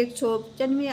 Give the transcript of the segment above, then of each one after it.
195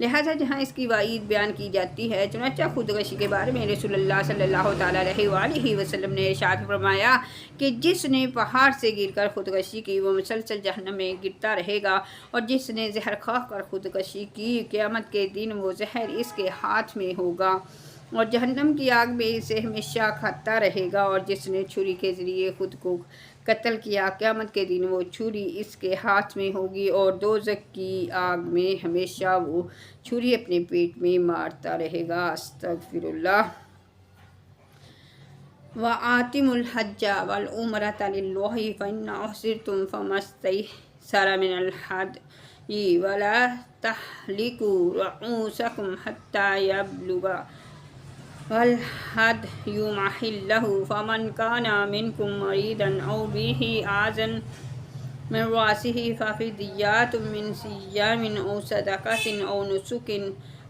لہٰذا جہاں اس کی وعید بیان کی جاتی ہے، چنانچہ خودکشی کے بارے میں رسول اللہ صلی اللہ تعالیٰ علیہ وآلہ وسلم نے ارشاد فرمایا کہ جس نے پہاڑ سے گر کر خودکشی کی وہ مسلسل جہنم میں گرتا رہے گا، اور جس نے زہر کھا کر خودکشی کی قیامت کے دن وہ زہر اس کے ہاتھ میں ہوگا اور جہنم کی آگ میں اسے ہمیشہ کھاتا رہے گا، اور جس نے چھری کے ذریعے خود کو قتل کیا قیامت کے دن وہ چھری اس کے ہاتھ میں ہوگی اور دوزخ کی آگ میں ہمیشہ وہ چھری اپنے پیٹ میں مارتا رہے گا۔ استغفر اللہ۔ وَآتِمُوا الْحَجَّ وَالْعُمْرَةَ لِلَّهِ فَإِنْ أُحْصِرْتُمْ فَمَا اسْتَيْسَرَ مِنَ الْهَدْيِ وَلَا تَحْلِقُوا رُؤُوسَكُمْ حَتَّى يَبْلُغَ الْهَدْيُ مَحِلَّهُ فَمَنْ كَانَ مِنْكُمْ مَرِيضًا أَوْ بِهِ أَذًى مِنْ رَأْسِهِ فَفِدْيَةٌ مِنْ صِيَامٍ أَوْ صَدَقَةٍ أَوْ نُسُكٍ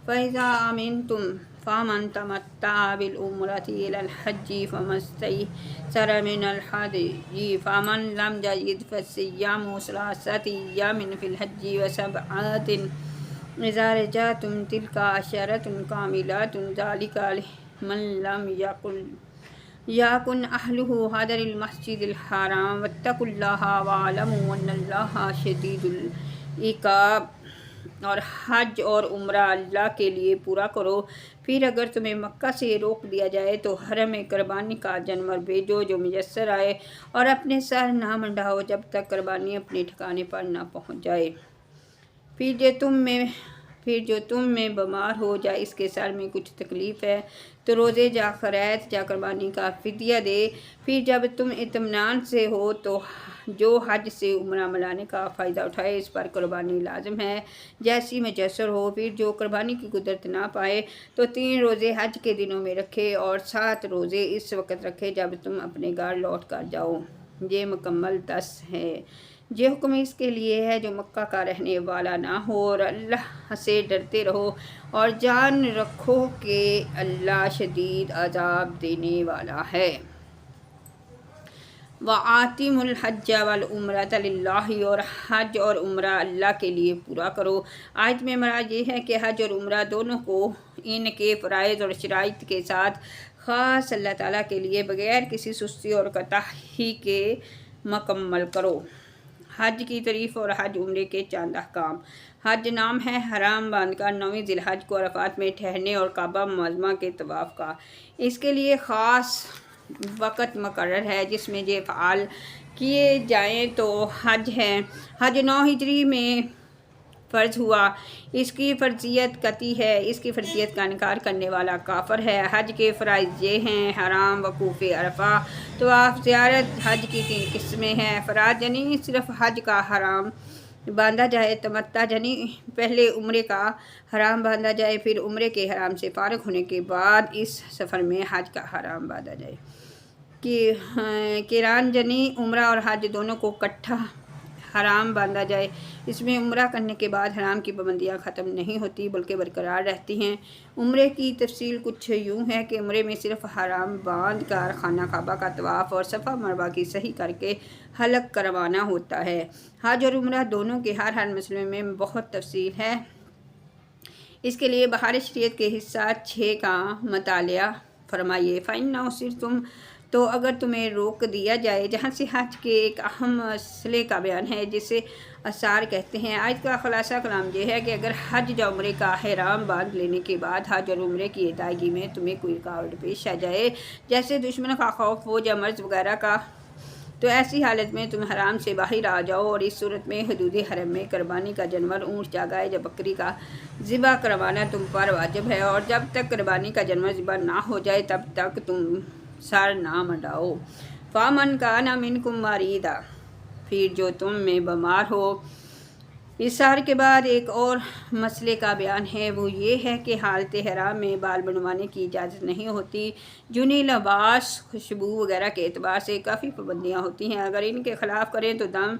فَإِذَا أَمِنْتُمْ فَمَنْ تَمَتَّعَ بِالْعُمْرَةِ إِلَى الْحَجِّ فَمَا اسْتَيْسَرَ مِنَ الْهَدْيِ فَمَنْ لَمْ يَجِدْ فَصِيَامُ ثَلَاثَةِ أَيَّامٍ فِي الْحَجِّ وَسَبْعَةٍ إِذَا رَجَعْتُمْ تِلْكَ عَشَرَةٌ كَامِلَةٌ ذَلِكَ لِمَنْ لَمْ يَكُنْ أَهْلُهُ حَاضِرِي الْمَسْجِدِ الْحَرَامِ وَاتَّقُوا اللَّهَ وَاعْلَمُوا أَنَّ اللَّهَ شَدِيدُ الْعِقَابِ۔ اور حج اور عمرہ اللہ کے لیے پورا کرو، پھر اگر تمہیں مکہ سے روک دیا جائے تو حرم قربانی کا جانور بھیجو جو میسر آئے، اور اپنے سر نہ منڈاؤ جب تک قربانی اپنے ٹھکانے پر نہ پہنچ جائے۔ پھر جو تم میں بیمار ہو یا اس کے سر میں کچھ تکلیف ہے تو روزے یا خیرات یا قربانی کا فدیہ دے۔ پھر جب تم اطمینان سے ہو تو جو حج سے عمرہ ملانے کا فائدہ اٹھائے، اس پر قربانی لازم ہے جیسی میسر ہو۔ پھر جو قربانی کی قدرت نہ پائے تو 3 روزے حج کے دنوں میں رکھے اور 7 روزے اس وقت رکھے جب تم اپنے گھر لوٹ کر جاؤ۔ یہ مکمل 10 ہے۔ یہ حکم اس کے لیے ہے جو مکہ کا رہنے والا نہ ہو، اور اللہ سے ڈرتے رہو اور جان رکھو کہ اللہ شدید عذاب دینے والا ہے۔ وَآتِمُوا الْحَجَّ وَالْعُمْرَةَ لِلَّهِ اور حج اور عمرہ اللہ کے لیے پورا کرو۔ آیت میں مراد یہ ہے کہ حج اور عمرہ دونوں کو ان کے فرائض اور شرائط کے ساتھ خاص اللہ تعالیٰ کے لیے بغیر کسی سستی اور کوتاہی کے مکمل کرو۔ حج کی تعریف اور حج عمرے کے چند احکام۔ حج نام ہے حرام باندھ کر 9 ذی الحج کو عرفات میں ٹھہرنے اور کعبہ معظمہ کے طواف کا۔ اس کے لیے خاص وقت مقرر ہے جس میں یہ افعال کیے جائیں تو حج ہے۔ حج 9 ہجری میں فرض ہوا۔ اس کی فرضیت قطعی ہے، اس کی فرضیت کا انکار کرنے والا کافر ہے۔ حج کے فرائض یہ ہیں: حرام، وقوف عرفہ، طواف، زیارت۔ حج کی 3 قسمیں ہیں: افراد یعنی صرف حج کا حرام باندھا جائے، تمتع یعنی پہلے عمرے کا حرام باندھا جائے پھر عمرے کے حرام سے فارغ ہونے کے بعد اس سفر میں حج کا حرام باندھا جائے، قران یعنی عمرہ اور حج دونوں کو اکٹھا حرام باندھا جائے، اس میں عمرہ کرنے کے بعد حرام کی پابندیاں ختم نہیں ہوتی بلکہ برقرار رہتی ہیں۔ عمرے کی تفصیل کچھ یوں ہے کہ عمرے میں صرف حرام باندھ کر خانہ کعبہ کا طواف اور صفا مروہ کی سعی کر کے حلق کروانا ہوتا ہے۔ حج اور عمرہ دونوں کے ہر مسئلے میں بہت تفصیل ہے۔ اس کے لیے بہار شریعت کے حصہ 6 کا مطالعہ فرمائیے۔ فَإِنَّ أُحْصِرْتُمْ تو اگر تمہیں روک دیا جائے، جہاں سے حج کے ایک اہم مسئلے کا بیان ہے جسے اثار کہتے ہیں۔ آیت کا خلاصہ کلام یہ ہے کہ اگر حج یا عمرے کا احرام باندھ لینے کے بعد حج اور عمرے کی ادائیگی میں تمہیں کوئی رکاوٹ پیش آ جائے، جیسے دشمن کا خوف ہو یا مرض وغیرہ کا، تو ایسی حالت میں تم حرام سے باہر آ جاؤ، اور اس صورت میں حدود حرم میں قربانی کا جانور اونٹ یا گائے یا بکری کا ذبح کروانا تم پر واجب ہے، اور جب تک قربانی کا جانور ذبح نہ ہو جائے تب تک تم سر نہ منڈاؤ۔ فَمَنْ كَانَ مِنْكُمْ مَرِيضًا پھر جو تم میں بیمار ہو۔ اس سار کے بعد ایک اور مسئلے کا بیان ہے، وہ یہ ہے کہ حالت حرام میں بال بنوانے کی اجازت نہیں ہوتی۔ جونی، لباس، خوشبو وغیرہ کے اعتبار سے کافی پابندیاں ہوتی ہیں۔ اگر ان کے خلاف کریں تو دم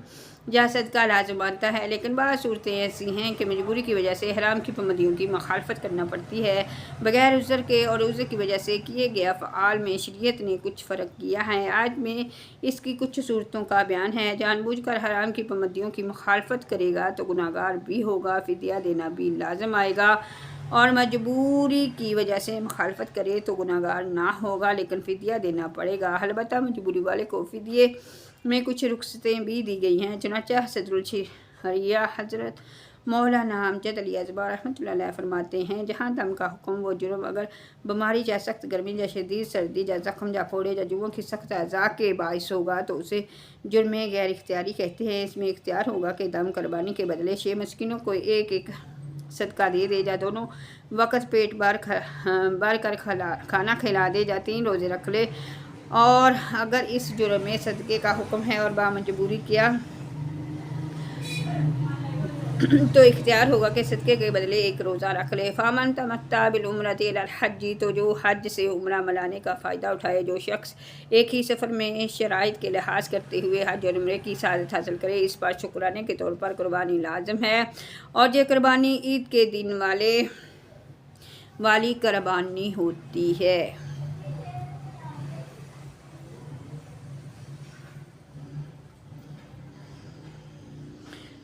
جہاں صدقہ لازم آتا ہے، لیکن بعض صورتیں ایسی ہیں کہ مجبوری کی وجہ سے حرام کی پابندیوں کی مخالفت کرنا پڑتی ہے بغیر عذر کے، اور عذر کی وجہ سے کیے گئے افعال میں شریعت نے کچھ فرق کیا ہے۔ آج میں اس کی کچھ صورتوں کا بیان ہے۔ جان بوجھ کر حرام کی پابندیوں کی مخالفت کرے گا تو گناہگار بھی ہوگا، فدیہ دینا بھی لازم آئے گا، اور مجبوری کی وجہ سے مخالفت کرے تو گناہگار نہ ہوگا لیکن فدیہ دینا پڑے گا۔ البتہ مجبوری والے کو فدیے میں کچھ رخصتیں بھی دی گئی ہیں۔ چنانچہ صدر الشریعہ حضرت مولانا امجد علی اصغر رحمۃ اللہ علیہ فرماتے ہیں، جہاں دم کا حکم وہ جرم اگر بیماری یا سخت گرمی یا شدید سردی یا زخم یا پھوڑے یا جوؤں کی سخت اعضاء کے باعث ہوگا تو اسے جرم غیر اختیاری کہتے ہیں۔ اس میں اختیار ہوگا کہ دم قربانی کے بدلے 6 مسکینوں کو ایک ایک صدقہ دے دے، یا دونوں وقت پیٹ بھر کر کھانا کھلا دے، یا 3 روزے رکھ لے، اور اگر اس جرم میں صدقے کا حکم ہے اور بامجبوری کیا تو اختیار ہوگا کہ صدقے کے بدلے 1 روزہ رکھ لے۔ فَمَن تَمَتَّعَ بِالْعُمْرَةِ إِلَى الْحَجِّ، تو جو حج سے عمرہ ملانے کا فائدہ اٹھائے۔ جو شخص ایک ہی سفر میں شرائط کے لحاظ کرتے ہوئے حج اور عمرے کی سعادت حاصل کرے، اس پر شکرانے کے طور پر قربانی لازم ہے، اور یہ قربانی عید کے دن والی قربانی ہوتی ہے۔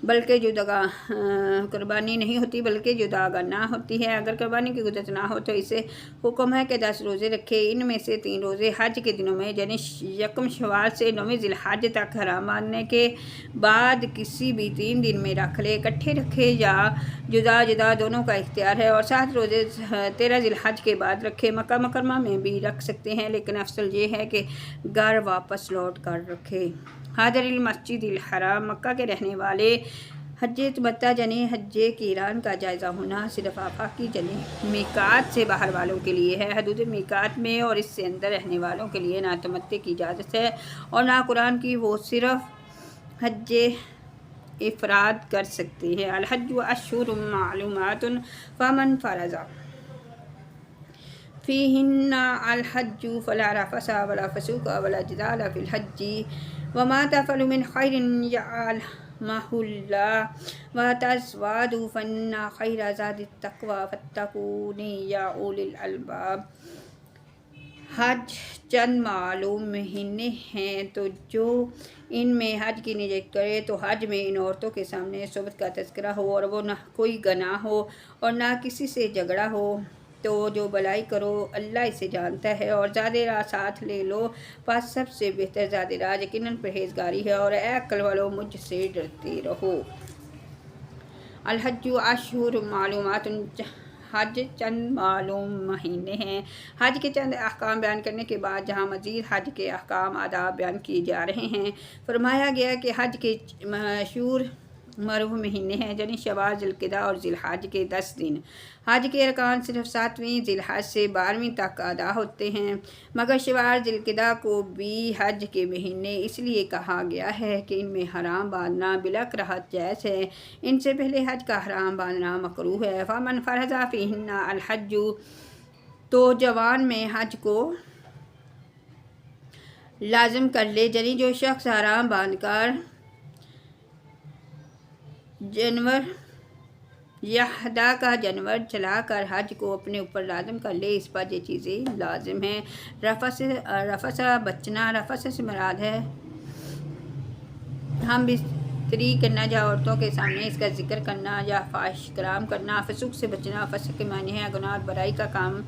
بلکہ جداگانہ قربانی نہیں ہوتی، بلکہ جداگانہ ہوتی ہے۔ اگر قربانی کی قدرت نہ ہو تو اسے حکم ہے کہ 10 روزے رکھے۔ ان میں سے 3 روزے حج کے دنوں میں، یعنی 1 شوال سے 9 ذی الحج تک، حرام باندھنے کے بعد کسی بھی 3 دن میں رکھ لے، اکٹھے رکھے یا جدا جدا، دونوں کا اختیار ہے، اور 7 روزے 13 ذی الحج کے بعد رکھے۔ مکہ مکرمہ میں بھی رکھ سکتے ہیں، لیکن افضل یہ ہے کہ گھر واپس لوٹ کر رکھے۔ حاضر المسجد الحرام، مکہ کے رہنے والے حج تمتع یعنی حج قران کا جائزہ ہونا صرف آفاقی یعنی میقات سے باہر والوں کے لیے ہے۔ حدود میقات میں اور اس سے اندر رہنے والوں کے لیے نہ تمتع کی اجازت ہے اور نہ قران کی، وہ صرف حج افراد کر سکتے ہیں۔ الحج اشہر معلومات فمن فرض فیہن الحج فلا رفث ولا فسوق ولا جدال فی الحج وما تفعلوا من خیر یعلمہ اللہ وتزودوا فإن خیر زاد التقوی فاتقون یا اولی الالباب۔ حج چند معلوم مہینے ہیں، تو جو ان میں حج کی نیت کرے تو حج میں ان عورتوں کے سامنے صحبت کا تذکرہ ہو اور وہ نہ کوئی گناہ ہو اور نہ کسی سے جھگڑا ہو، تو جو بھلائی کرو اللہ اسے جانتا ہے، اور زاد راہ ساتھ لے لو، پس سب سے بہتر زاد راہ یقیناً پرہیزگاری ہے، اور اے عقل والو مجھ سے ڈرتے رہو۔ الحج اشہر معلومات، حج چند معلوم مہینے ہیں۔ حج کے چند احکام بیان کرنے کے بعد جہاں مزید حج کے احکام آداب بیان کیے جا رہے ہیں، فرمایا گیا کہ حج کے مشہور معروف مہینے ہیں، یعنی شوال، ذی القعدہ اور ذی الحج کے 10 دن۔ حج کے ارکان صرف 7ویں ذی الحج سے 12ویں تک ادا ہوتے ہیں، مگر شوال، ذی القعدہ کو بھی حج کے مہینے اس لیے کہا گیا ہے کہ ان میں حرام باندھنا بلا کراہت جائز ہے، ان سے پہلے حج کا حرام باندھنا مکروہ ہے۔ فمن فرض فیہن الحج، تو جوان میں حج کو لازم کر لے، یعنی جو شخص حرام باندھ کر جانور یا ہدا کا جانور چلا کر حج کو اپنے اوپر لازم کر لے، اس پر یہ چیزیں لازم ہیں۔ رفث بچنا، رفث سے مراد ہے ہم بستری کرنا یا عورتوں کے سامنے اس کا ذکر کرنا یا فحش کلام کرنا۔ فسوق سے بچنا، فسق کے معنی ہے گناہ اور برائی کا کام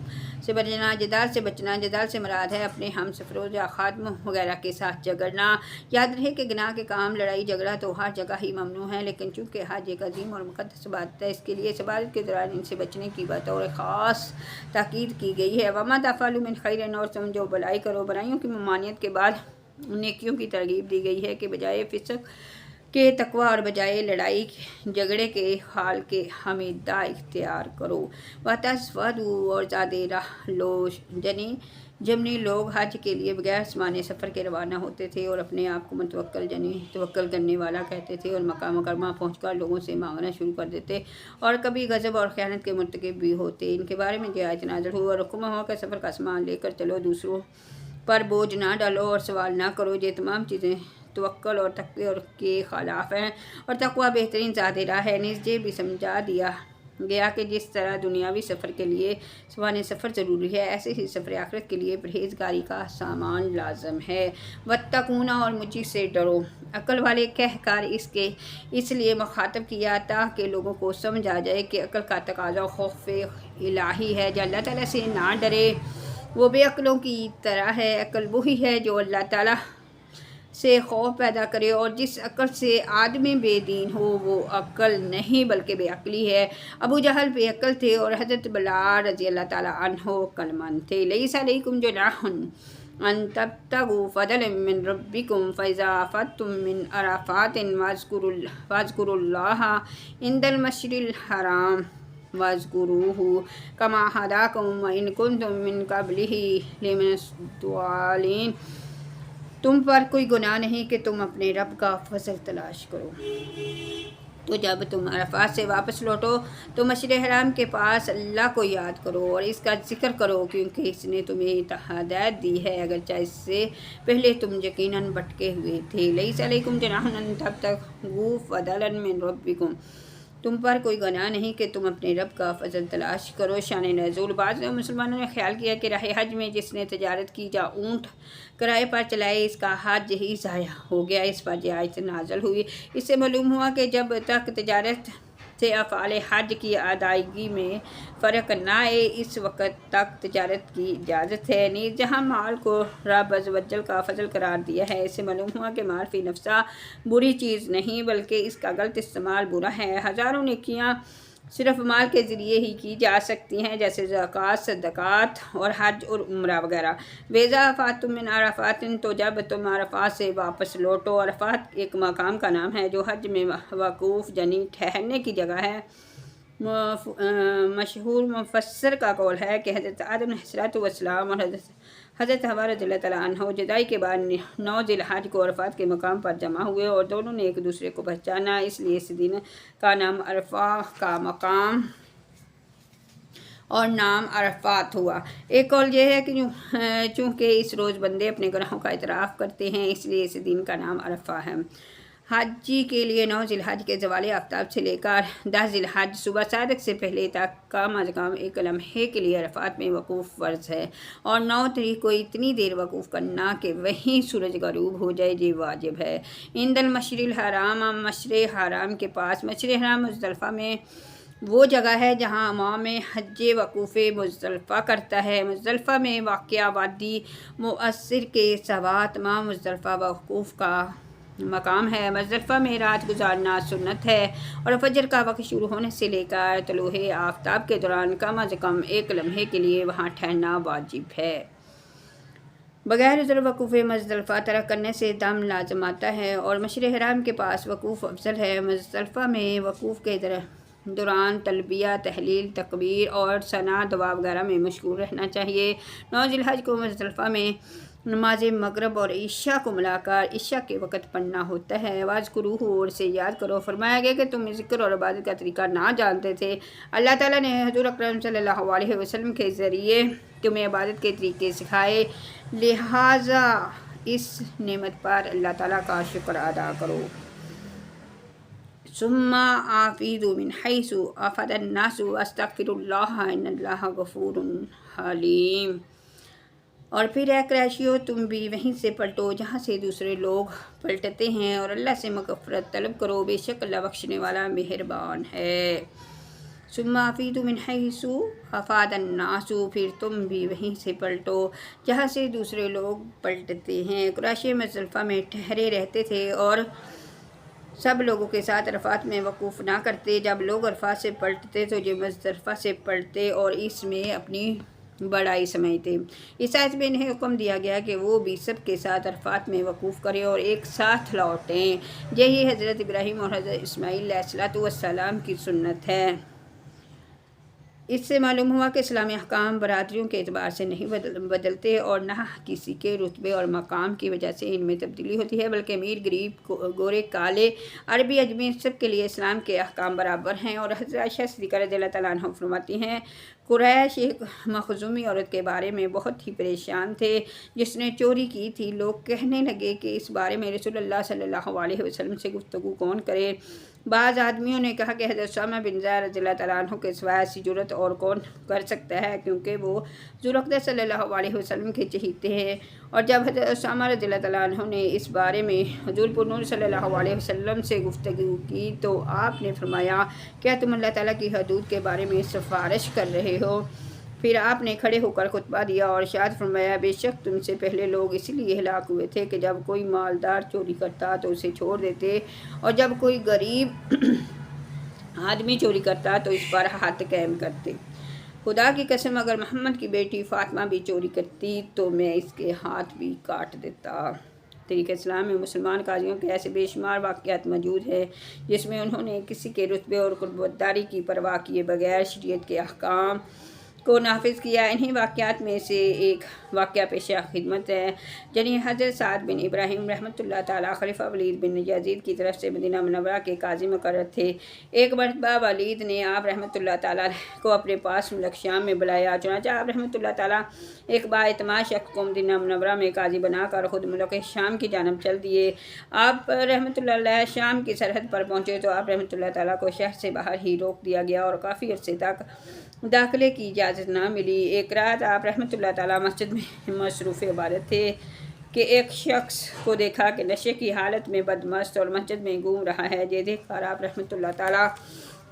سے بچنا۔ جدال سے بچنا، جدال سے مراد ہے اپنے ہم سفروں یا خادموں وغیرہ کے ساتھ جھگڑنا۔ یاد رہے کہ گناہ کے کام، لڑائی جھگڑا تو ہر جگہ ہی ممنوع ہے، لیکن چونکہ حج ایک عظیم اور مقدس عبادت ہے، اس کے لیے اس عبادت کے دوران ان سے بچنے کی بطور خاص تاکید کی گئی ہے۔ وما تفعلوا من خیر، اور تم جو بھلائی کرو، برائیوں کی ممانعت کے بعد نیکیوں کی ترغیب دی گئی ہے کہ بجائے فسق کے تقوی اور بجائے لڑائی جھگڑے کے حال کے حمیدہ اختیار کرو۔ وتزودوا، اور زاد راہ لو، یعنی جمنی لوگ حج کے لیے بغیر سامان سفر کے روانہ ہوتے تھے اور اپنے آپ کو متوکل یعنی توکل کرنے والا کہتے تھے، اور مکہ مکرمہ پہنچ کر لوگوں سے مانگنا شروع کر دیتے، اور کبھی غضب اور خیانت کے مرتکب بھی ہوتے۔ ان کے بارے میں یہ آیت نازل ہوئی، اور حکم ہوا کہ سفر کا سامان لے کر چلو، دوسروں پر بوجھ نہ ڈالو اور سوال نہ کرو، یہ تمام چیزیں توکل اور تقوی کے خلاف ہیں، اور تقوی بہترین ذات راہ ہے۔ نیز یہ بھی سمجھا دیا گیا کہ جس طرح دنیاوی سفر کے لیے سوانح سفر ضروری ہے، ایسے ہی سفر آخرت کے لیے پرہیزگاری کا سامان لازم ہے۔ واتقون، اور مجھ سے ڈرو، عقل والے کہہ کر اس لیے مخاطب کیا تاکہ لوگوں کو سمجھ آ جائے کہ عقل کا تقاضا خوف الہی ہے۔ جو اللہ تعالیٰ سے نہ ڈرے وہ بے عقلوں کی طرح ہے۔ عقل وہی ہے جو اللہ تعالیٰ سے خوف پیدا کرے، اور جس عقل سے آدمی بے دین ہو وہ عقل نہیں بلکہ بے عقلی ہے۔ ابو جہل بے عقل تھے اور حضرت بلال رضی اللہ تعالیٰ عنہ عقل مند تھے۔ لیس علیکم جناح ان تبتغوا فضلا من ربکم فاذا افضتم من عرفات واذکروا اللہ عند المشعر الحرام واذکروہ کما ہداکم وان کنتم من قبلہ لمن الضالین۔ تم پر کوئی گناہ نہیں کہ تم اپنے رب کا فضل تلاش کرو، تو جب تم عرفات سے واپس لوٹو تو مشعر حرام کے پاس اللہ کو یاد کرو اور اس کا ذکر کرو، کیونکہ اس نے تمہیں ہدایت دی ہے، اگرچہ اس سے پہلے تم یقیناً بھٹکے ہوئے تھے۔ لیس علیکم جناح ان تبتغوا فضلا من ربکم، تم پر کوئی گناہ نہیں کہ تم اپنے رب کا فضل تلاش کرو۔ شان نزول، بعض مسلمانوں نے خیال کیا کہ راہ حج میں جس نے تجارت کی یا اونٹ کرائے پر چلائے اس کا حج ہی ضائع ہو گیا۔ اس پر یہ آیت نازل ہوئی۔ اس سے معلوم ہوا کہ جب تک تجارت سے افعال حج کی ادائیگی میں فرق نہ آئے اس وقت تک تجارت کی اجازت ہے۔ نیز جہاں مال کو رب عز و جل کا فضل قرار دیا ہے، اس سے معلوم ہوا کہ مال فی نفسہ بری چیز نہیں بلکہ اس کا غلط استعمال برا ہے۔ ہزاروں نیکیاں صرف مال کے ذریعے ہی کی جا سکتی ہیں، جیسے زکوٰۃ، صدقات اور حج اور عمرہ وغیرہ۔ وَإِذَا أَفَضْتُم مِّنْ عَرَفَاتٍ، تو جب تم عرفات سے واپس لوٹو۔ عرفات ایک مقام کا نام ہے جو حج میں وقوف یعنی ٹھہرنے کی جگہ ہے۔ مشہور مفسر کا قول ہے کہ حضرت آدم علیہ السلام اور حضرت حوا رضی اللہ تعالیٰ عنہ جدائی کے بعد 9 ذی الحج کو عرفات کے مقام پر جمع ہوئے اور دونوں نے ایک دوسرے کو پہچانا، اس لیے اس دن کا نام عرفہ کا مقام اور نام عرفات ہوا۔ ایک قول یہ ہے کہ چونکہ اس روز بندے اپنے گناہوں کا اعتراف کرتے ہیں اس لیے اس دن کا نام عرفہ ہے۔ حاجی کے لیے 9 ذی الحج کے زوال آفتاب سے لے کر 10 ذی الحج صبح صادق سے پہلے تک کم از کم ایک لمحے کے لیے عرفات میں وقوف فرض ہے، اور 9 تاریخ کو اتنی دیر وقوف کرنا کہ وہیں سورج غروب ہو جائے یہ واجب ہے۔ عند المشعر الحرام، مشعر حرام کے پاس۔ مشعر حرام مزدلفہ میں وہ جگہ ہے جہاں امام حج وقوف مزدلفہ کرتا ہے۔ مزدلفہ میں واقع وادی مؤثر کے سوا تمام مزدلفہ وقوف کا مقام ہے۔ مزدلفہ میں رات گزارنا سنت ہے، اور فجر کا وقت شروع ہونے سے لے کر طلوع آفتاب کے دوران کم از کم ایک لمحے کے لیے وہاں ٹھہرنا واجب ہے۔ بغیر عذر وقوف مزدلفہ ترک کرنے سے دم لازم آتا ہے، اور مشعر حرام کے پاس وقوف افضل ہے۔ مزدلفہ میں وقوف کے دوران تلبیہ، تحلیل، تکبیر اور ثنا دعا وغیرہ میں مشغول رہنا چاہیے۔ 9 ذی الحج کو مزدلفہ میں نماز مغرب اور عشاء کو ملا کر عشاء کے وقت پڑھنا ہوتا ہے۔ واذکروہ، اور اسے یاد کرو۔ فرمایا گیا کہ تم ذکر اور عبادت کا طریقہ نہ جانتے تھے، اللہ تعالیٰ نے حضور اکرم صلی اللہ علیہ وسلم کے ذریعے تمہیں عبادت کے طریقے سکھائے، لہٰذا اس نعمت پر اللہ تعالیٰ کا شکر ادا کرو۔ ثم افیضوا من حیث افاض الناس واستغفروا اللہ ان اللہ غفور حلیم۔ اور پھر اے قریشیو، تم بھی وہیں سے پلٹو جہاں سے دوسرے لوگ پلٹتے ہیں، اور اللہ سے مغفرت طلب کرو، بے شک اللہ بخشنے والا مہربان ہے۔ ثم افیضوا من حیث افاض الناس، پھر تم بھی وہیں سے پلٹو جہاں سے دوسرے لوگ پلٹتے ہیں۔ قریشی مزدلفہ میں ٹھہرے رہتے تھے اور سب لوگوں کے ساتھ عرفات میں وقوف نہ کرتے۔ جب لوگ عرفات سے پلٹتے تو یہ مزدلفہ سے پلٹتے اور اس میں اپنی بڑائی سمجھتے۔ اس آیت میں انہیں حکم دیا گیا کہ وہ بھی سب کے ساتھ عرفات میں وقوف کریں اور ایک ساتھ لوٹیں۔ یہی حضرت ابراہیم اور حضرت اسماعیل علیہ السلام کی سنت ہے۔ اس سے معلوم ہوا کہ اسلامی احکام برادریوں کے اعتبار سے نہیں بدلتے اور نہ کسی کے رتبے اور مقام کی وجہ سے ان میں تبدیلی ہوتی ہے، بلکہ امیر غریب گورے کالے عربی اجمی سب کے لیے اسلام کے احکام برابر ہیں۔ اور حضرت عائشہ صدیقہ رضی اللہ تعالیٰ عنہ فرماتی ہیں، قریش ایک مخزومی عورت کے بارے میں بہت ہی پریشان تھے جس نے چوری کی تھی۔ لوگ کہنے لگے کہ اس بارے میں رسول اللہ صلی اللہ علیہ وسلم سے گفتگو کون کرے؟ بعض آدمیوں نے کہا کہ حضرت اسامہ بن زید رضی اللہ تعالیٰ عنہ کے سوائے ایسی جرت اور کون کر سکتا ہے، کیونکہ وہ حضور اقدس صلی اللہ علیہ وسلم کے چہیتے ہیں۔ اور جب حضرت اسامہ رضی اللہ تعالیٰ عنہ نے اس بارے میں حضور پر نور صلی اللہ علیہ وسلم سے گفتگو کی تو آپ نے فرمایا، کیا تم اللہ تعالیٰ کی حدود کے بارے میں سفارش کر رہے ہو؟ پھر آپ نے کھڑے ہو کر خطبہ دیا اور ارشاد فرمایا، بے شک تم سے پہلے لوگ اسی لیے ہلاک ہوئے تھے کہ جب کوئی مالدار چوری کرتا تو اسے چھوڑ دیتے، اور جب کوئی غریب آدمی چوری کرتا تو اس پر حد قائم کرتے۔ خدا کی قسم اگر محمد کی بیٹی فاطمہ بھی چوری کرتی تو میں اس کے ہاتھ بھی کاٹ دیتا۔ طریقہ اسلام میں مسلمان قاضیوں کے ایسے بے شمار واقعات موجود ہیں جس میں انہوں نے کسی کے رتبے اور قربتداری کی پرواہ کیے بغیر شریعت کے احکام کو نافذ کیا۔ انہی واقعات میں سے ایک واقعہ پیشہ خدمت ہے۔ جنہیں حضرت سعد بن ابراہیم رحمۃ اللہ تعالیٰ خلیفہ ولید بن یزید کی طرف سے مدینہ منورہ کے قاضی مقرر تھے۔ ایک مرتبہ ولید نے آپ رحمۃ اللہ تعالیٰ کو اپنے پاس ملک شام میں بلایا، چنانچہ آپ رحمۃ اللہ تعالیٰ ایک بااعتماد شخص کو مدینہ منورہ میں قاضی بنا کر خود ملک شام کی جانب چل دیے۔ آپ رحمۃ اللہ علیہ شام کی سرحد پر پہنچے تو آپ رحمۃ اللہ تعالیٰ کو شہر سے باہر ہی روک دیا گیا اور کافی عرصے تک داخلے کی اجازت نہ ملی۔ ایک رات آپ رحمۃ اللہ تعالیٰ مسجد میں مصروف عبادت تھے کہ ایک شخص کو دیکھا کہ نشے کی حالت میں بدمست اور مسجد میں گھوم رہا ہے۔ یہ دیکھ کر آپ رحمۃ اللہ تعالیٰ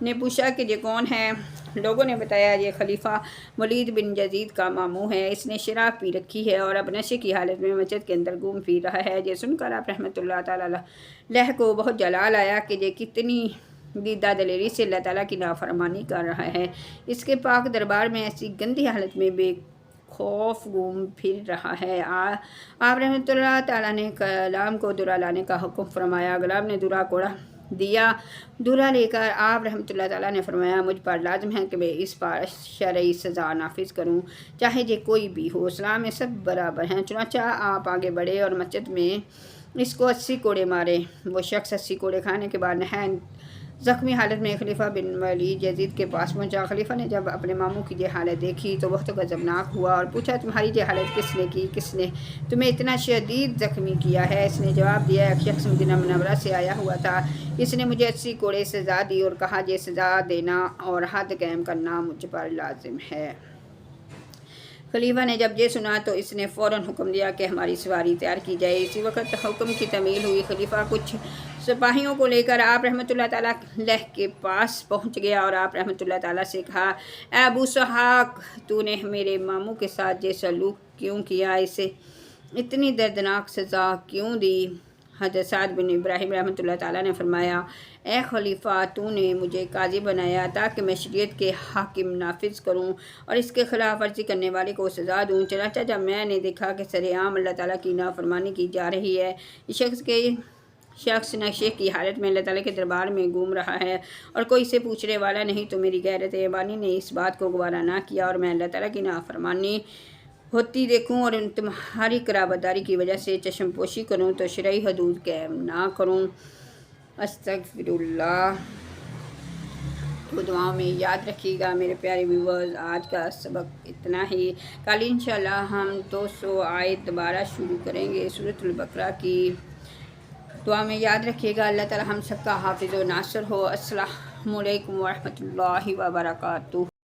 نے پوچھا کہ یہ کون ہے؟ لوگوں نے بتایا یہ خلیفہ ولید بن یزید کا ماموں ہے، اس نے شراب پی رکھی ہے اور اب نشے کی حالت میں مسجد کے اندر گھوم پھر رہا ہے۔ یہ سن کر آپ رحمۃ اللہ تعالیٰ لہ کو بہت جلال آیا کہ یہ کتنی دیدہ دلیری سے اللہ تعالیٰ کی نافرمانی کر رہا ہے، اس کے پاک دربار میں ایسی گندی حالت میں بے خوف گھوم پھر رہا ہے۔ آپ رحمۃ اللہ تعالیٰ نے غلام کو درا لانے کا حکم فرمایا۔ غلام نے درا کوڑا دیا۔ درا لے کر آپ رحمۃ اللہ تعالیٰ نے فرمایا، مجھ پر لازم ہے کہ میں اس پر شرعی سزا نافذ کروں، چاہے یہ کوئی بھی ہو، اسلام میں سب برابر ہیں۔ چنانچہ آپ آگے بڑھے اور مسجد میں اس کو 80 کوڑے مارے۔ وہ شخص 80 کوڑے کھانے کے بعد نہایت زخمی حالت میں خلیفہ بن ولید یزید کے پاس پہنچا۔ خلیفہ نے جب اپنے ماموں کی یہ حالت دیکھی تو بہت غضبناک ہوا اور پوچھا، تمہاری یہ حالت کس نے کی؟ کس نے تمہیں اتنا شدید زخمی کیا ہے؟ اس نے جواب دیا، ایک شخص مدینہ منورہ سے آیا ہوا تھا، اس نے مجھے 80 کوڑے سزا دی اور کہا یہ سزا دینا اور حد قائم کرنا مجھ پر لازم ہے۔ خلیفہ نے جب یہ سنا تو اس نے فوراً حکم دیا کہ ہماری سواری تیار کی جائے۔ اسی وقت حکم کی تعمیل ہوئی۔ خلیفہ کچھ سپاہیوں کو لے کر آپ رحمۃ اللہ تعالیٰ کے پاس پہنچ گیا اور آپ رحمۃ اللہ تعالیٰ سے کہا، اے ابو اسحاق، تو نے میرے ماموں کے ساتھ یہ سلوک کیوں کیا؟ اسے اتنی دردناک سزا کیوں دی؟ حضرت سعد بن ابراہیم رحمۃ اللہ تعالیٰ نے فرمایا، اے خلیفہ، تو نے مجھے قاضی بنایا تاکہ میں شریعت کے حاکم نافذ کروں اور اس کے خلاف ورزی کرنے والے کو سزا دوں۔ چنانچہ جب میں نے دیکھا کہ سر عام اللہ تعالیٰ کی نافرمانی کی جا رہی ہے، اس شخص نشے کی حالت میں اللہ تعالیٰ کے دربار میں گھوم رہا ہے اور کوئی اسے پوچھنے والا نہیں، تو میری غیرت ایمانی نے اس بات کو گوارا نہ کیا اور میں اللہ تعالیٰ کی نافرمانی ہوتی دیکھوں اور تمہاری قرابت داری کی وجہ سے چشم پوشی کروں تو شرعی حدود قائم نہ کروں۔ استغفر اللہ۔ تو دعاؤں میں یاد رکھیے گا میرے پیارے ویورز، آج کا سبق اتنا ہی۔ کل انشاءاللہ ہم 200 آیت دوبارہ شروع کریں گے سورۃ البقرہ کی۔ دعا میں یاد رکھیے گا۔ اللہ تعالی ہم سب کا حافظ و ناصر ہو۔ السلام علیکم ورحمۃ اللہ وبرکاتہ۔